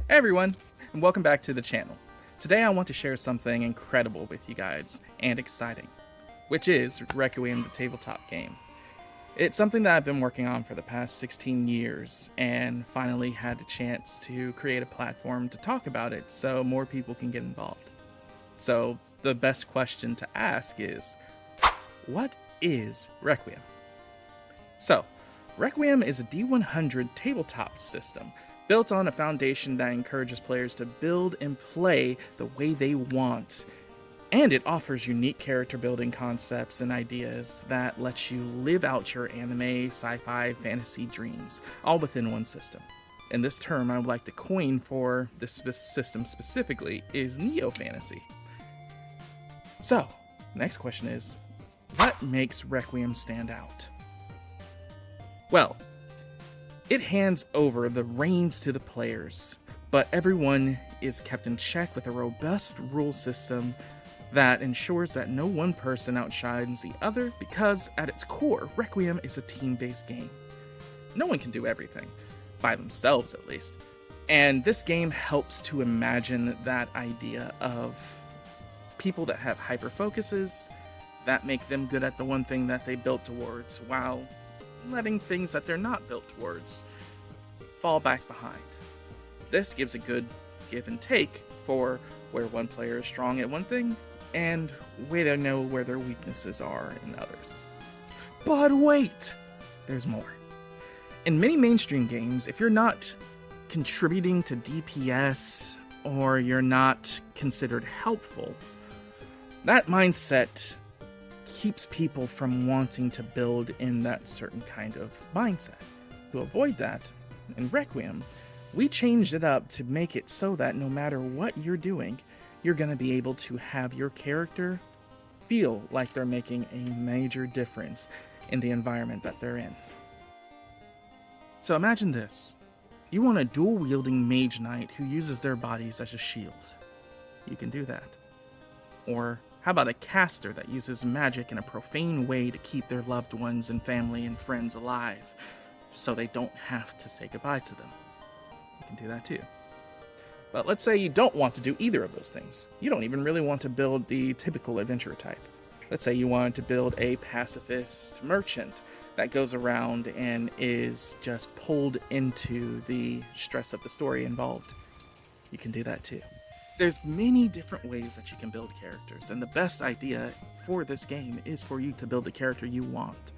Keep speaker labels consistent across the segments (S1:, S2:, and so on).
S1: Hey everyone, and welcome back to the channel. Today I want to share something incredible with you guys, and exciting, which is Requiem, the tabletop game. It's something that I've been working on for the past 16 years, and finally had a chance to create a platform to talk about it so more people can get involved. So the best question to ask is, what is Requiem? So, Requiem is a D100 tabletop system built on a foundation that encourages players to build and play the way they want. And it offers unique character building concepts and ideas that let you live out your anime, sci-fi, fantasy dreams, all within one system. And this term I would like to coin for this system specifically is neo-fantasy. So, next question is, what makes Requiem stand out? Well, it hands over the reins to the players, but everyone is kept in check with a robust rule system that ensures that no one person outshines the other because, at its core, Requiem is a team-based game. No one can do everything, by themselves at least, and this game helps to imagine that idea of people that have hyper-focuses that make them good at the one thing that they built towards, while letting things that they're not built towards fall back behind. This gives a good give and take for where one player is strong at one thing and way to know where their weaknesses are in others. But wait! There's more. In many mainstream games, if you're not contributing to DPS or you're not considered helpful, that mindset keeps people from wanting to build in that certain kind of mindset. To avoid that, in Requiem, we changed it up to make it so that no matter what you're doing, you're going to be able to have your character feel like they're making a major difference in the environment that they're in. So imagine this. You want a dual-wielding mage knight who uses their bodies as a shield. You can do that. Or how about a caster that uses magic in a profane way to keep their loved ones and family and friends alive, so they don't have to say goodbye to them? You can do that too. But let's say you don't want to do either of those things. You don't even really want to build the typical adventurer type. Let's say you wanted to build a pacifist merchant that goes around and is just pulled into the stress of the story involved. You can do that too. There's many different ways that you can build characters, and the best idea for this game is for you to build the character you want,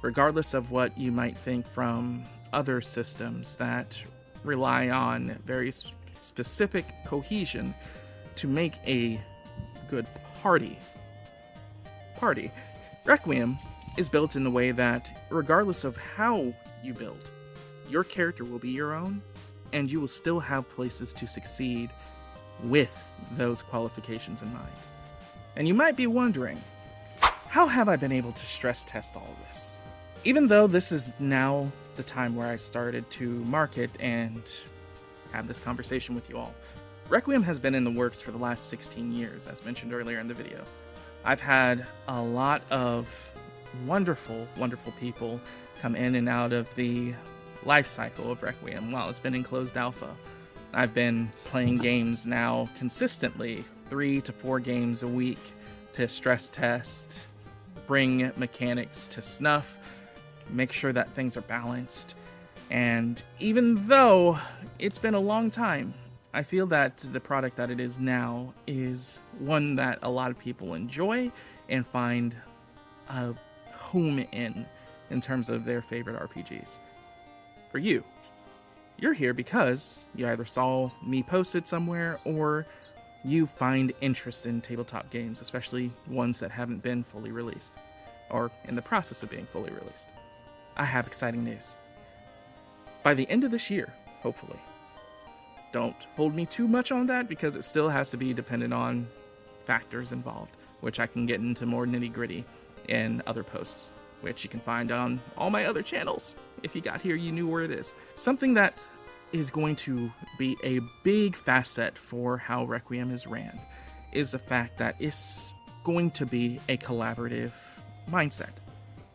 S1: regardless of what you might think from other systems that rely on very specific cohesion to make a good party. Requiem is built in the way that, regardless of how you build, your character will be your own, and you will still have places to succeed with those qualifications in mind. And you might be wondering, how have I been able to stress test all of this? Even though this is now the time where I started to market and have this conversation with you all, Requiem has been in the works for the last 16 years, as mentioned earlier in the video. I've had a lot of wonderful, wonderful people come in and out of the life cycle of Requiem while it's been in closed alpha. I've been playing games now consistently, 3 to 4 games a week, to stress test, bring mechanics to snuff, make sure that things are balanced. And even though it's been a long time, I feel that the product that it is now is one that a lot of people enjoy and find a home in terms of their favorite RPGs. For you, you're here because you either saw me post it somewhere or you find interest in tabletop games, especially ones that haven't been fully released or in the process of being fully released. I have exciting news. By the end of this year, hopefully. Don't hold me too much on that because it still has to be dependent on factors involved, which I can get into more nitty-gritty in other posts, which you can find on all my other channels. If you got here, you knew where it is. Something that is going to be a big facet for how Requiem is ran is the fact that it's going to be a collaborative mindset.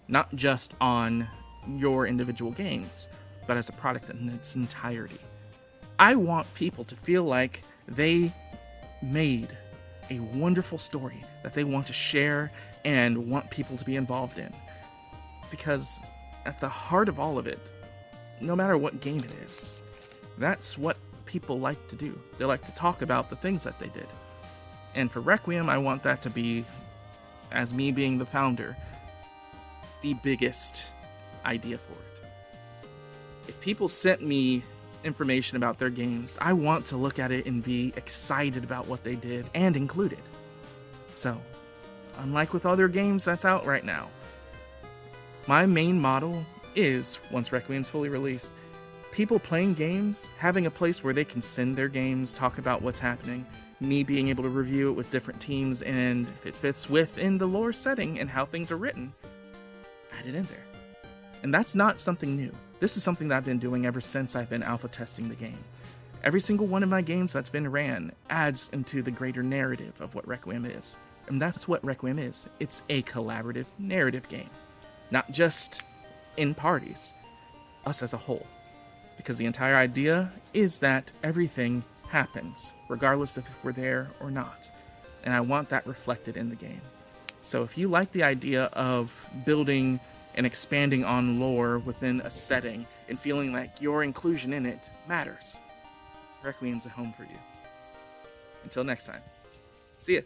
S1: Not just on your individual games, but as a product in its entirety. I want people to feel like they made a wonderful story that they want to share and want people to be involved in. Because at the heart of all of it, no matter what game it is, that's what people like to do. They like to talk about the things that they did. And for Requiem, I want that to be, as me being the founder, the biggest idea for it. If people sent me information about their games, I want to look at it and be excited about what they did and include it. So, unlike with other games that's out right now, my main model is, once Requiem's fully released, people playing games, having a place where they can send their games, talk about what's happening, me being able to review it with different teams, and if it fits within the lore setting and how things are written, add it in there. And that's not something new. This is something that I've been doing ever since I've been alpha testing the game. Every single one of my games that's been ran adds into the greater narrative of what Requiem is. And that's what Requiem is. It's a collaborative narrative game. Not just in parties, us as a whole. Because the entire idea is that everything happens, regardless if we're there or not. And I want that reflected in the game. So if you like the idea of building and expanding on lore within a setting and feeling like your inclusion in it matters, Requiem's a home for you. Until next time. See ya.